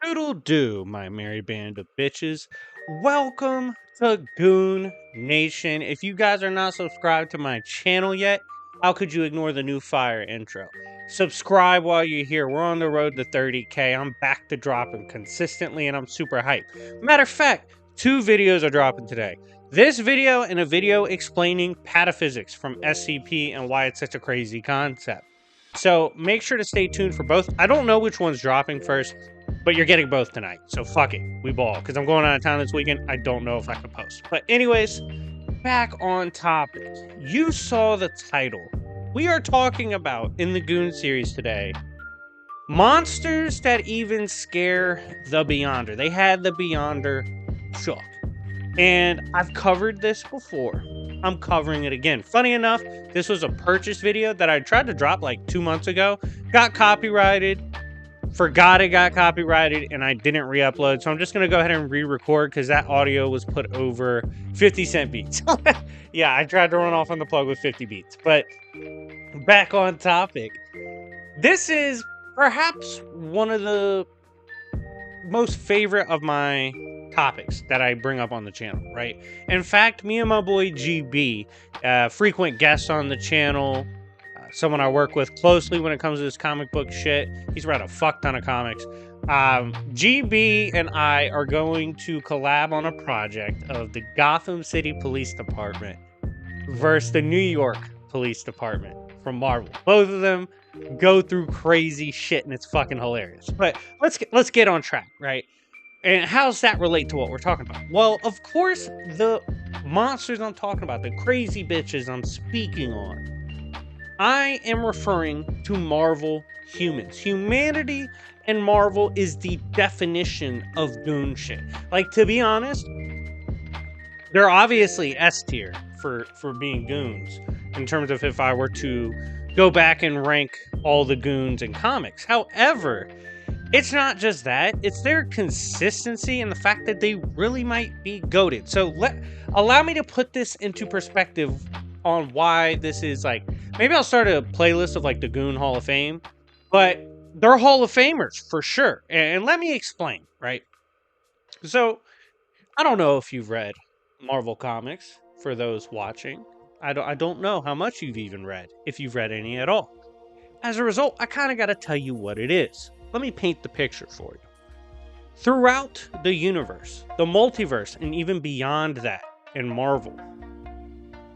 Doodle do, my merry band of bitches. Welcome to Goon Nation. If you guys are not subscribed to my channel yet, how could you ignore the new fire intro? Subscribe while you're here. We're on the road to 30K. I'm back to dropping consistently and I'm super hyped. Matter of fact, 2 videos are dropping today. This video and a video explaining pataphysics from SCP and why it's such a crazy concept. So make sure to stay tuned for both. I don't know which one's dropping first, but you're getting both tonight. So fuck it. We ball. Because I'm going out of town this weekend. I don't know if I can post. But anyways, back on topic. You saw the title. We are talking about, in the Goon series today, monsters that even scare the Beyonder. They had the Beyonder shook. And I've covered this before. I'm covering it again. Funny enough, this was a purchase video that I tried to drop like 2 months ago. Got copyrighted. Forgot it got copyrighted, and I didn't re-upload. So I'm just going to go ahead and re-record because that audio was put over 50 cent beats. Yeah, I tried to run off on the plug with 50 beats. But back on topic. This is perhaps one of the most favorite of my topics that I bring up on the channel, right? In fact, me and my boy GB, frequent guest on the channel, someone I work with closely when it comes to this comic book shit. He's read a fuck ton of comics. GB and I are going to collab on a project of the Gotham City Police Department versus the New York Police Department from Marvel. Both of them go through crazy shit and it's fucking hilarious. But let's get on track, right? And how does that relate to what we're talking about? Well, of course, the monsters I'm talking about, the crazy bitches I'm speaking on, I am referring to Marvel humans. Humanity and Marvel is the definition of goon shit. Like, to be honest, they're obviously S tier for being goons in terms of if I were to go back and rank all the goons in comics. However, it's not just that, it's their consistency and the fact that they really might be goated. So allow me to put this into perspective on why this is like, maybe I'll start a playlist of like the Goon Hall of Fame, but they're Hall of Famers for sure. And let me explain, right? So I don't know if you've read Marvel Comics for those watching. I don't know how much you've even read, if you've read any at all. As a result, I kind of got to tell you what it is. Let me paint the picture for you. Throughout the universe, the multiverse, and even beyond that in Marvel,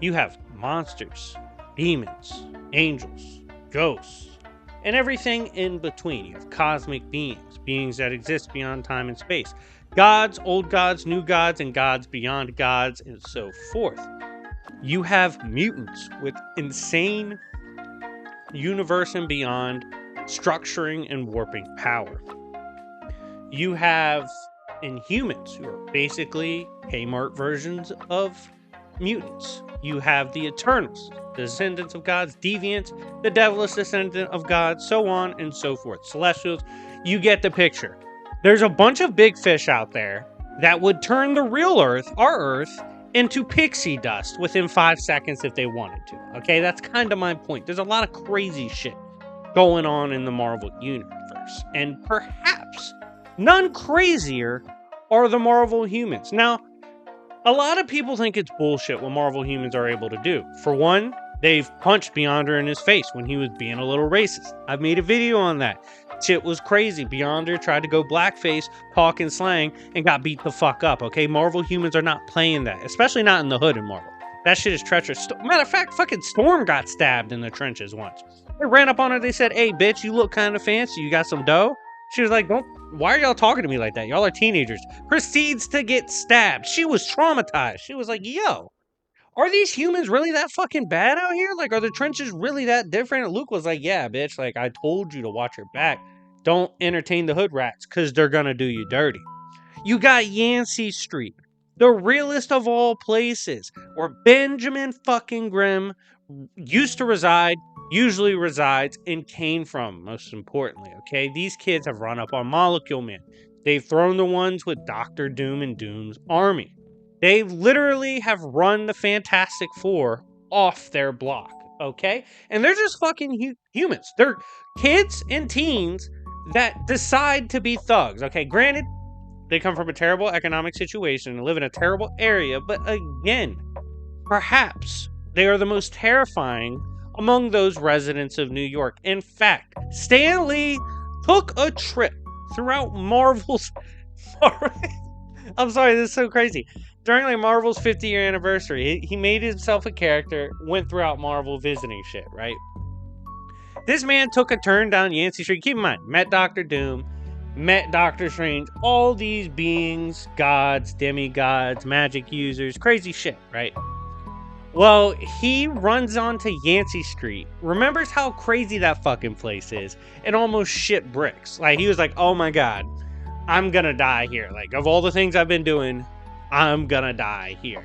you have monsters, demons, angels, ghosts, and everything in between. You have cosmic beings, beings that exist beyond time and space, gods, old gods, new gods, and gods beyond gods, and so forth. You have mutants with insane universe and beyond structuring and warping power. You have Inhumans, who are basically Kmart versions of mutants. You have the Eternals, the descendants of gods, Deviants, the devilish descendant of gods, so on and so forth. Celestials, you get the picture. There's a bunch of big fish out there that would turn the real Earth, our Earth, into pixie dust within 5 seconds if they wanted to. Okay, that's kind of my point. There's a lot of crazy shit going on in the Marvel universe, and perhaps none crazier are the Marvel humans. Now, a lot of people think it's bullshit what Marvel humans are able to do. For one, they've punched Beyonder in his face when he was being a little racist. I've made a video on that. Shit was crazy. Beyonder tried to go blackface, talking slang, and got beat the fuck up, okay? Marvel humans are not playing that, especially not in the hood in Marvel. That shit is treacherous. Matter of fact, fucking Storm got stabbed in the trenches once. They ran up on her, they said, "Hey, bitch, you look kind of fancy. You got some dough?" She was like, why are y'all talking to me like that? Y'all are teenagers. Proceeds to get stabbed. She was traumatized. She was like, yo, are these humans really that fucking bad out here? Like, are the trenches really that different? And Luke was like, yeah, bitch, like, I told you to watch your back. Don't entertain the hood rats, because they're gonna do you dirty. You got Yancey Street, the realest of all places, where Benjamin fucking Grimm used to reside, usually resides, and came from, most importantly, okay? These kids have run up on Molecule Man. They've thrown the ones with Dr. Doom and Doom's army. They literally have run the Fantastic Four off their block, okay? And they're just fucking humans. They're kids and teens that decide to be thugs. Okay, granted, they come from a terrible economic situation and live in a terrible area, but again, perhaps they are the most terrifying among those residents of New York. In fact, Stan Lee took a trip throughout Marvel's. I'm sorry, this is so crazy. During like Marvel's 50-year anniversary, he made himself a character, went throughout Marvel visiting shit, right? This man took a turn down Yancey Street. Keep in mind, met Doctor Doom, met Doctor Strange, all these beings, gods, demigods, magic users, crazy shit, right? Well, he runs onto Yancey Street, remembers how crazy that fucking place is, and almost shit bricks. Like, he was like, oh my god, I'm gonna die here. Like, of all the things I've been doing, I'm gonna die here.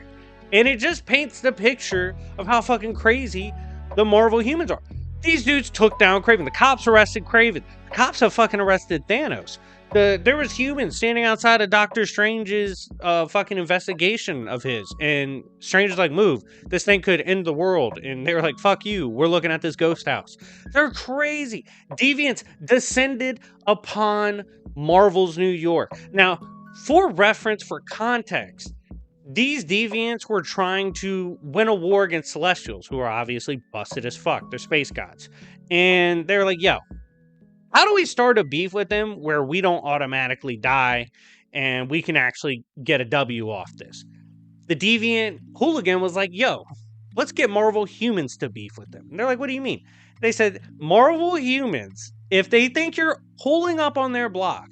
And it just paints the picture of how fucking crazy the Marvel humans are. These dudes took down Kraven. The cops arrested Kraven. The cops have fucking arrested Thanos. There was humans standing outside of Doctor Strange's fucking investigation of his, and Strange was like, move, this thing could end the world, and they were like, fuck you, we're looking at this ghost house. They're crazy. Deviants descended upon Marvel's New York. Now, for reference, for context, these deviants were trying to win a war against Celestials, who are obviously busted as fuck. They're space gods. And they were like, yo, how do we start a beef with them where we don't automatically die and we can actually get a W off this? The deviant hooligan was like, yo, let's get Marvel humans to beef with them. And they're like, what do you mean? They said, Marvel humans, if they think you're pulling up on their block,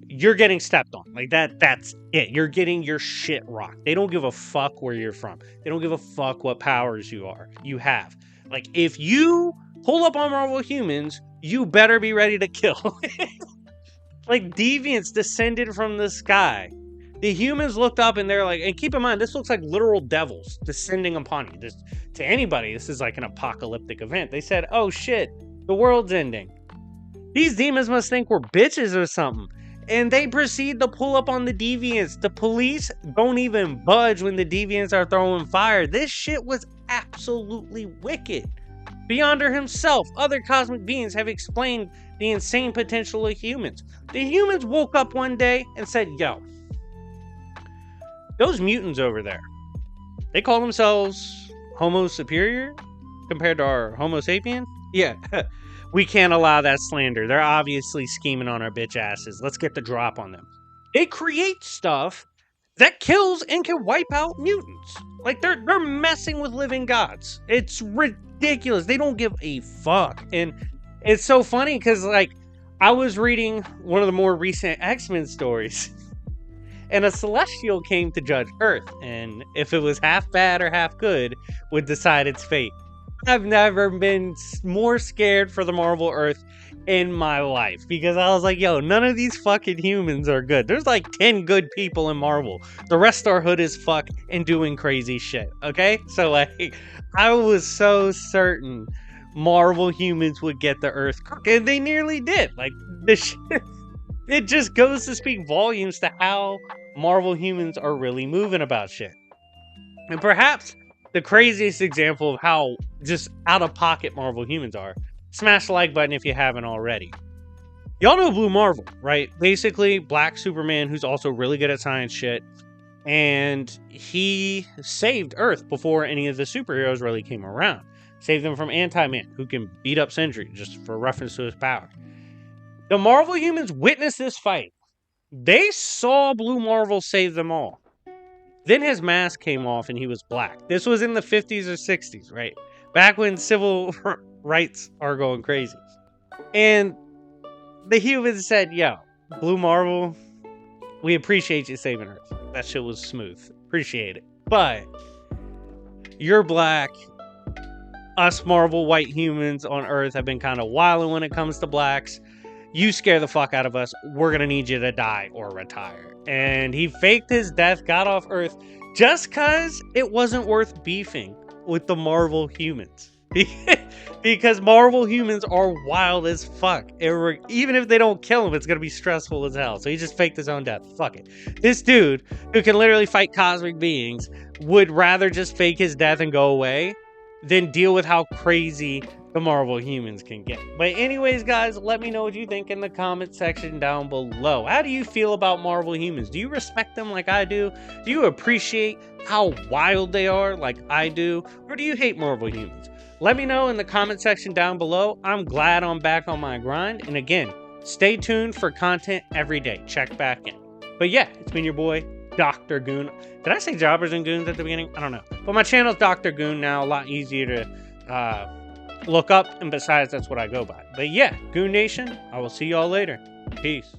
you're getting stepped on. Like, that's it. You're getting your shit rocked. They don't give a fuck where you're from. They don't give a fuck what powers you have. Like, if you pull up on Marvel humans, you better be ready to kill. Like, deviants descended from the sky. The humans looked up and they're like, and keep in mind, this looks like literal devils descending upon you. This, to anybody, this is like an apocalyptic event. They said, oh shit, the world's ending. These demons must think we're bitches or something. And they proceed to pull up on the deviants. The police don't even budge when the deviants are throwing fire. This shit was absolutely wicked. Beyonder himself, other cosmic beings have explained the insane potential of humans. The humans woke up one day and said, yo, those mutants over there, they call themselves Homo superior compared to our Homo sapien? Yeah. We can't allow that slander. They're obviously scheming on our bitch asses. Let's get the drop on them. They create stuff that kills and can wipe out mutants. Like, they're messing with living gods. It's ridiculous. They don't give a fuck. And it's so funny because, like, I was reading one of the more recent X-Men stories, and a Celestial came to judge Earth, and if it was half bad or half good, would decide its fate. I've never been more scared for the Marvel Earth in my life, because I was like, yo, none of these fucking humans are good. There's like 10 good people in Marvel. The rest are hood as fuck and doing crazy shit, okay? So, like, I was so certain Marvel humans would get the Earth, and they nearly did. Like, this shit, it just goes to speak volumes to how Marvel humans are really moving about shit. And perhaps the craziest example of how just out of pocket Marvel humans are, smash the like button if you haven't already. Y'all know Blue Marvel, right? Basically, black Superman who's also really good at science shit. And he saved Earth before any of the superheroes really came around. Saved them from Anti-Man, who can beat up Sentry, just for reference to his power. The Marvel humans witnessed this fight. They saw Blue Marvel save them all. Then his mask came off and he was black. This was in the 50s or 60s, right? Back when civil rights are going crazy. And the humans said, yo, Blue Marvel, we appreciate you saving Earth. That shit was smooth. Appreciate it. But you're black. Us Marvel white humans on Earth have been kind of wilding when it comes to blacks. You scare the fuck out of us. We're going to need you to die or retire. And he faked his death, got off Earth, just because it wasn't worth beefing with the Marvel humans. Because Marvel humans are wild as fuck. Even if they don't kill him, it's going to be stressful as hell. So he just faked his own death. Fuck it. This dude, who can literally fight cosmic beings, would rather just fake his death and go away than deal with how crazy the Marvel humans can get. But anyways, guys, let me know what you think in the comment section down below. How do you feel about Marvel humans? Do you respect them like I do? Do you appreciate how wild they are like I do? Or do you hate Marvel humans? Let me know in the comment section down below. I'm glad I'm back on my grind. And again, stay tuned for content every day. Check back in. But yeah, it's been your boy, Dr. Goon. Did I say Jobbers and Goons at the beginning? I don't know. But my channel's Dr. Goon now. A lot easier to look up. And besides, that's what I go by. But yeah, Goon Nation, I will see y'all later. Peace.